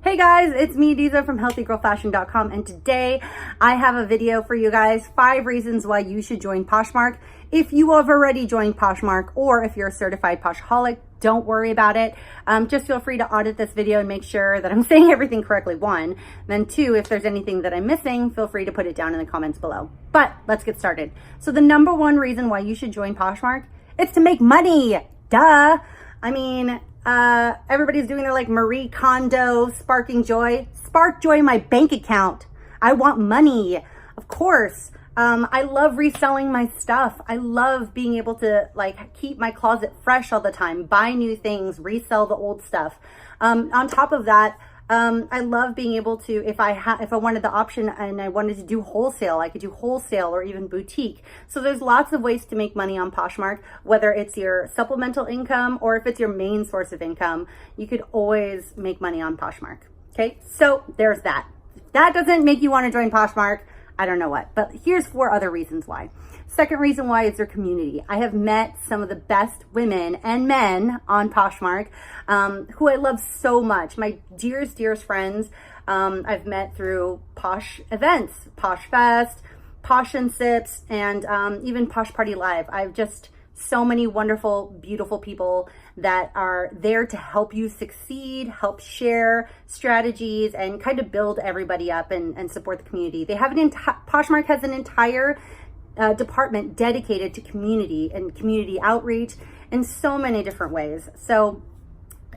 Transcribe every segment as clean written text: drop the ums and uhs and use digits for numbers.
Hey guys, it's me, EDIZA from healthygirlfashion.com, and today I have a video for you guys, 5 reasons why you should join Poshmark. If you have already joined Poshmark, or if you're a certified Poshaholic, don't worry about it. Just feel free to audit this video and make sure that I'm saying everything correctly, 1. Then 2, if there's anything that I'm missing, feel free to put it down in the comments below. But let's get started. So the number 1 reason why you should join Poshmark is to make money. Duh. I mean, everybody's doing their like Marie Kondo, sparking joy. Spark joy in my bank account. I want money, of course. I love reselling my stuff. I love being able to like keep my closet fresh all the time, buy new things, resell the old stuff. On top of that, I love being able to, if I wanted the option and I wanted to do wholesale, I could do wholesale or even boutique. So there's lots of ways to make money on Poshmark, whether it's your supplemental income or if it's your main source of income, you could always make money on Poshmark. Okay, so there's that. If that doesn't make you want to join Poshmark, I don't know what, but here's 4 other reasons why. Second reason why is their community. I have met some of the best women and men on Poshmark who I love so much. My dearest friends I've met through Posh events, Posh Fest, Posh and Sips, and even Posh Party Live. I've just so many wonderful, beautiful people that are there to help you succeed, help share strategies, and kind of build everybody up and support the community. They have Poshmark has an entire department dedicated to community and community outreach in so many different ways. So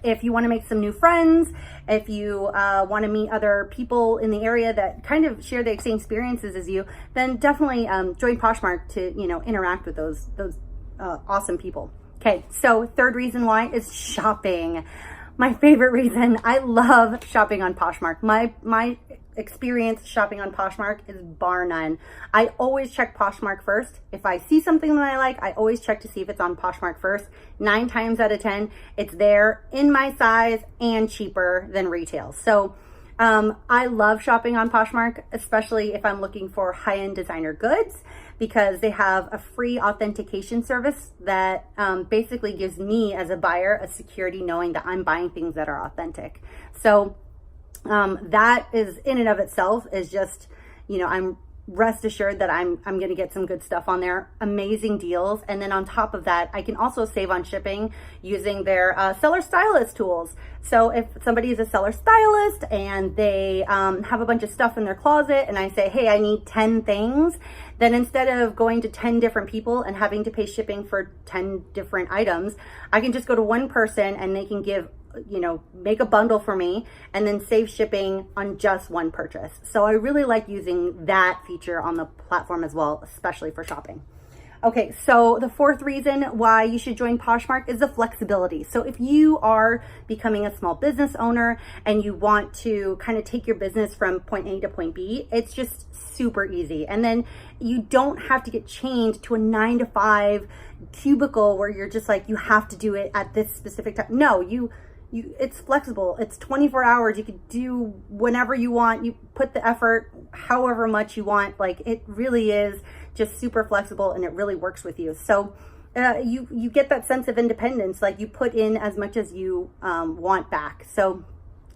if you want to make some new friends, if you want to meet other people in the area that kind of share the same experiences as you, then definitely join Poshmark to, you know, interact with those awesome people. Okay, so third reason why is shopping. My favorite reason. I love shopping on Poshmark. My experience shopping on Poshmark is bar none. I always check Poshmark first. If I see something that I like, I always check to see if it's on Poshmark first. 9 times out of 10, it's there in my size and cheaper than retail. So I love shopping on Poshmark, especially if I'm looking for high-end designer goods, because they have a free authentication service that basically gives me as a buyer a security knowing that I'm buying things that are authentic. So that is in and of itself is just, you know, I'm rest assured that I'm going to get some good stuff on there, amazing deals. And then on top of that, I can also save on shipping using their seller stylist tools. So if somebody is a seller stylist and they have a bunch of stuff in their closet and I say, hey, I need 10 things, then instead of going to 10 different people and having to pay shipping for 10 different items, I can just go to one person and they can give, you know, make a bundle for me and then save shipping on just one purchase. So I really like using that feature on the platform as well, especially for shopping. Okay, so the 4th reason why you should join Poshmark is the flexibility. So if you are becoming a small business owner and you want to kind of take your business from point A to point B, it's just super easy. And then you don't have to get chained to a 9 to 5 cubicle where you're just like, you have to do it at this specific time. No, it's flexible. It's 24 hours. You can do whenever you want. You put the effort however much you want. Like, it really is just super flexible and it really works with you. So you get that sense of independence. Like, you put in as much as you want back. So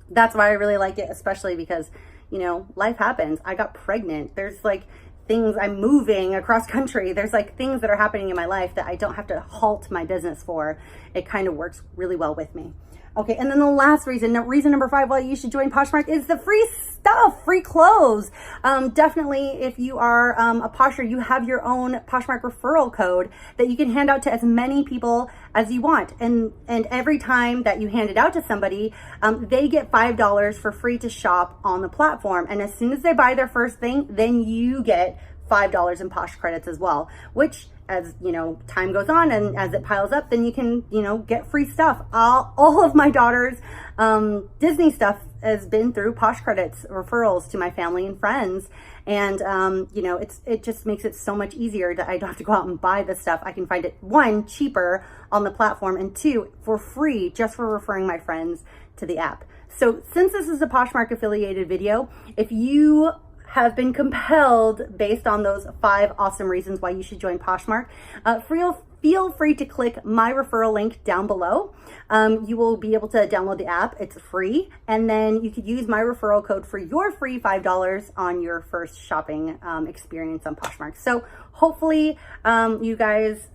that's why I really like it, especially because, you know, life happens. I got pregnant. There's like things, I'm moving across country. There's like things that are happening in my life that I don't have to halt my business for. It kind of works really well with me. Okay, and then the last reason number 5 why you should join Poshmark is the free stuff, free clothes. Definitely, if you are a Posher, you have your own Poshmark referral code that you can hand out to as many people as you want. And every time that you hand it out to somebody, they get $5 for free to shop on the platform. And as soon as they buy their first thing, then you get $5 in Posh credits as well, which, as you know, time goes on and as it piles up, then you can, you know, get free stuff. All of my daughter's Disney stuff has been through Posh credits referrals to my family and friends. And, you know, it just makes it so much easier that I don't have to go out and buy the stuff. I can find it, 1, cheaper on the platform, and 2, for free, just for referring my friends to the app. So since this is a Poshmark affiliated video, if you have been compelled based on those 5 awesome reasons why you should join Poshmark, feel free to click my referral link down below. You will be able to download the app. It's free. And then you could use my referral code for your free $5 on your first shopping experience on Poshmark. So hopefully you guys,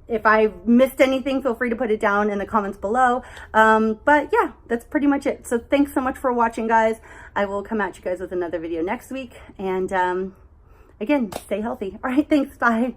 if I missed anything, feel free to put it down in the comments below. But yeah, that's pretty much it. So thanks so much for watching, guys. I will come at you guys with another video next week. And again, stay healthy. All right, thanks. Bye.